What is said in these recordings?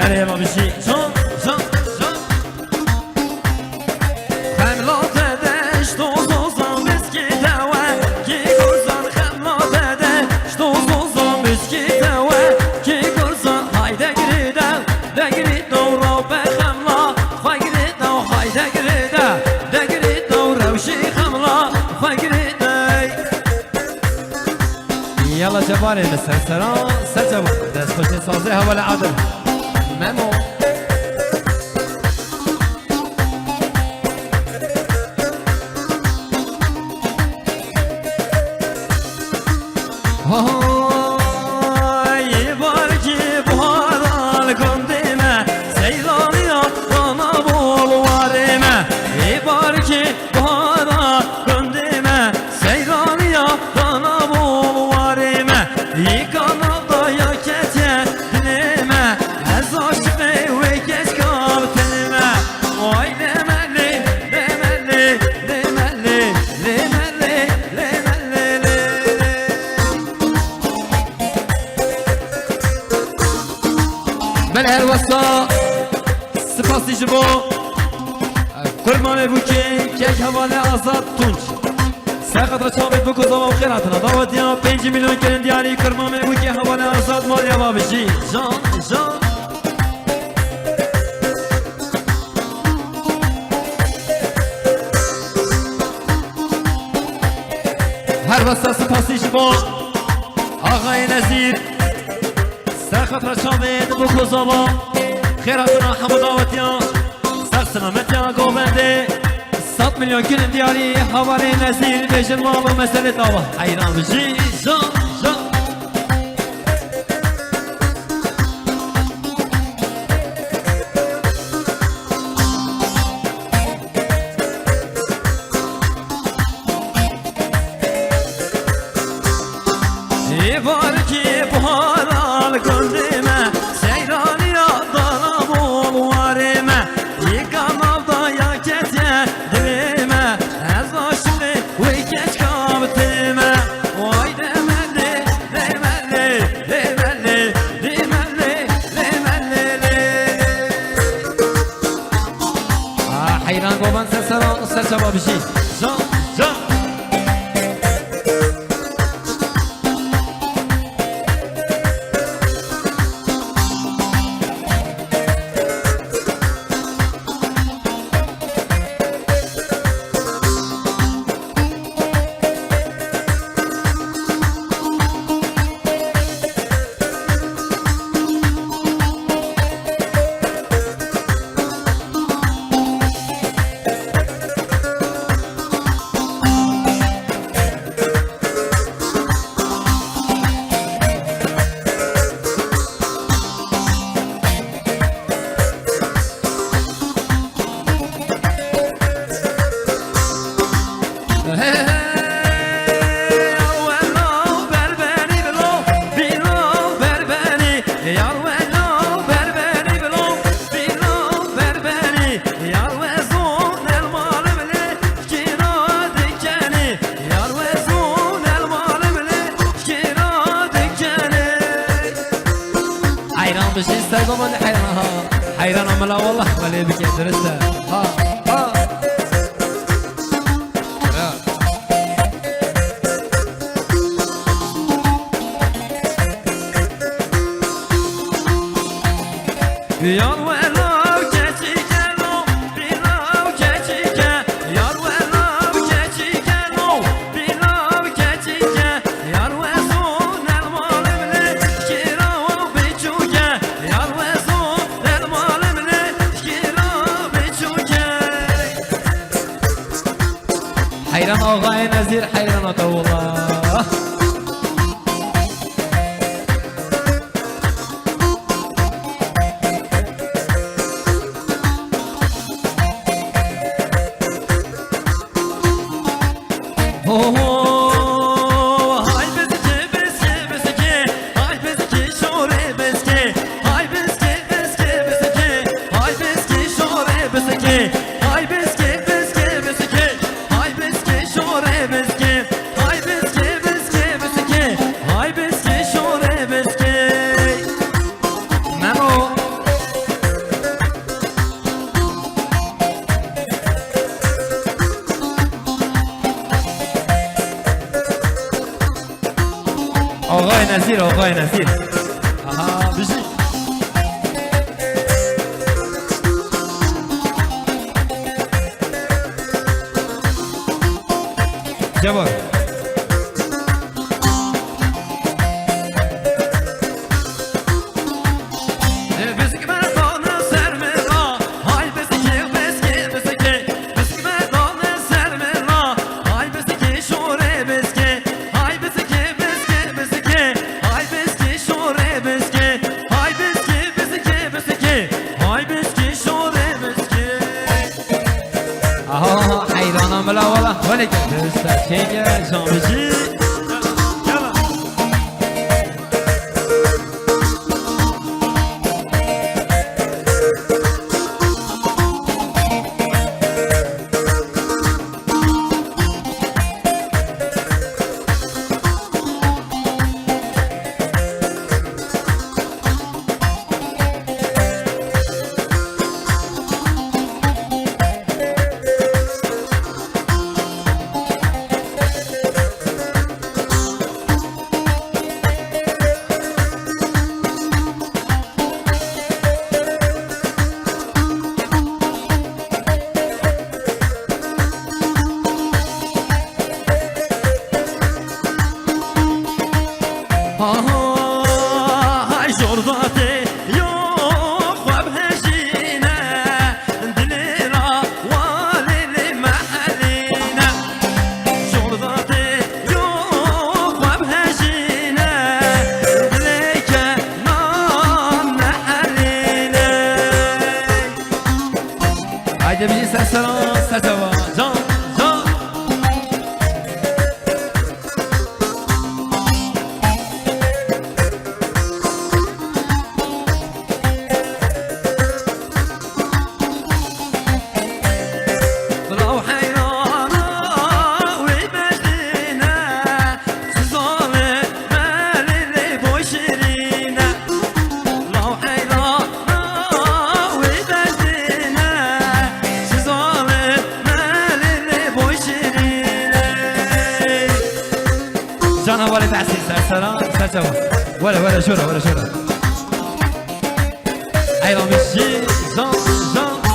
دیاره ما بشی جان جان جان خملات دشت و زوزان بسکی دوه کی گرزان خملات دشت و زوزان بسکی دوه کی گرزان hayde giride de giride رو به خملا فگرید و hayde giride de giride روشی خملا فگرید يلا جباري مسرسران سجبا دست خوشی سازه حوال عدل ممو ای بارکی بهارال گندیمه سیلانیا دانا بولوارمه ای بارکی بهارال گندیمه سیلانیا دانا بولوارمه ای kanalda ya keçe dinime ez aşkı ve geç kal tenime oy demeli demeli demeli demeli demeli ben her vasta spasi jibo kurmane bu ki kek havale azat tunç سقط چابت بکو زمان خیراتنا دعوت یا 5 میلیون کرن دیاری کرمامه بو که حواله آزاد مال یا بابشی جان جان هر وسط سپاسیش با آقای نظیر سقط چابت بکو زمان خیراتنا همه دعوت یا سق سلامت یا گوبنده 100 milyon günün diyari havale nezir Bejin malı mesele dava hayran bizi zan zan var ki buharal gönlüme Seyraniya dana bol varime Yıkanalda ya gece dilime Ez aşkı ve geç kaptime Vay demeli demeli demeli demeli demeli hayran baban sen sana serçaba bir şey Can can حيران عملا والله مالي بك درسته ها ها yar velav keçikeno bilav keçike yar velav keçikeno bilav keçike yar vezun elmalimle kirav biçuke yar vezun elmalimle kirav biçuke hayran ağay nazir hayran atavullah نصیر آقای نصیر آها بشی جواب بلا والله ولك تستكيك شامشي يلا جانا ولا تحسين سلام سلام ولا شورى ولا شورى ايضا مشي جان جان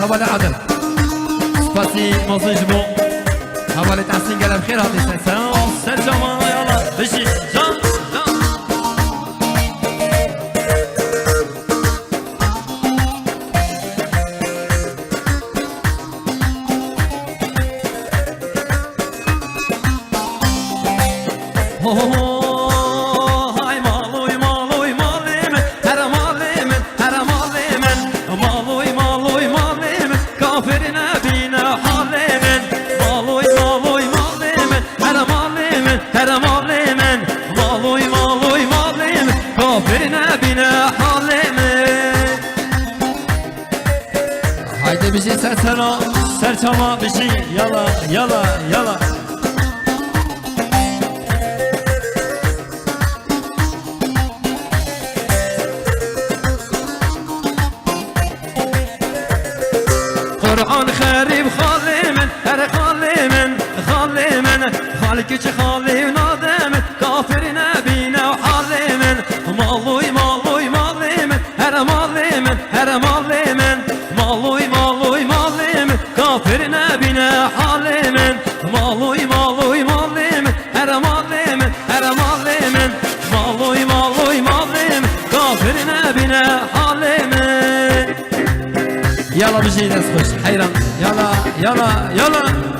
حواله عدل سپاسی موضوع جبو حواله تحسین قلب خیر هاتی سلام سلام يلا بشي جان بشي سلام سلام بشي يلا يلا يلا قرآن خريب خالي من هر خالي من خالي من خالك خالي ونادم كافر نبينا وحالي من مالوي مالوي مالي من هر مالي من هر مالي من مالوي مالوي مالي من كافر نبينا حالي من مالوي مالوي مالي من هر مالي من هر مالي من مالوي مالوي مالي من كافر نبينا حالي من يلا بجي ناس خوش حيران يلا يلا يلا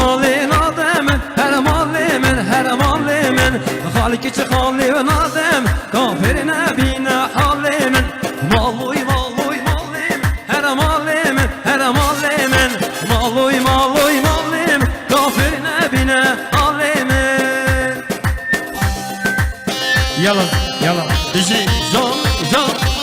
خالی نادم هر مالی من هر مالی من خالی که خالی و نادم کافر نبینه حالی من مالوی مالوی مالی من هر مالی من هر مالی من مالوی مالوی مالی من کافر نبینه حالی من یلا یلا بجی جان جان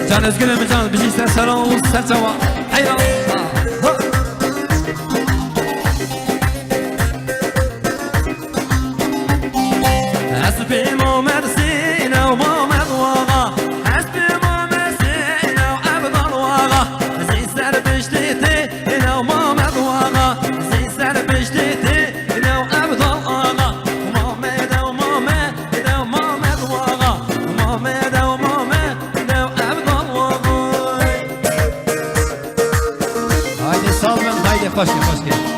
Can üzgünüm can, bir şeyse selam olsun serçava. Hayran. Hasbi Muhammed Sina ve Muhammed Vaga. Hasbi Muhammed Sina ve Abdal Vaga. Zeyser beşliti ina Muhammed Vaga. Zeyser beşliti ina Abdal Vaga. Muhammed ve Muhammed ve Muhammed Vaga. Muhammed ve Muhammed ve Abdal Vaga. Haydi sağ olun, haydi hoş geldin.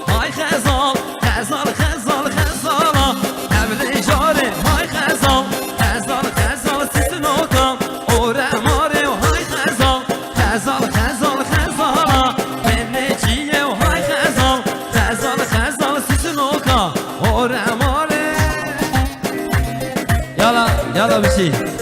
Hay xezal, xezal, xezal, xezala Evli jari, hay xezal Xezal, xezal, sisin okan Ore mare, hay xezal Xezal, xezal, xezala Menneciye, hay xezal Xezal, xezal, sisin okan Ore mare Yala, yala bir şey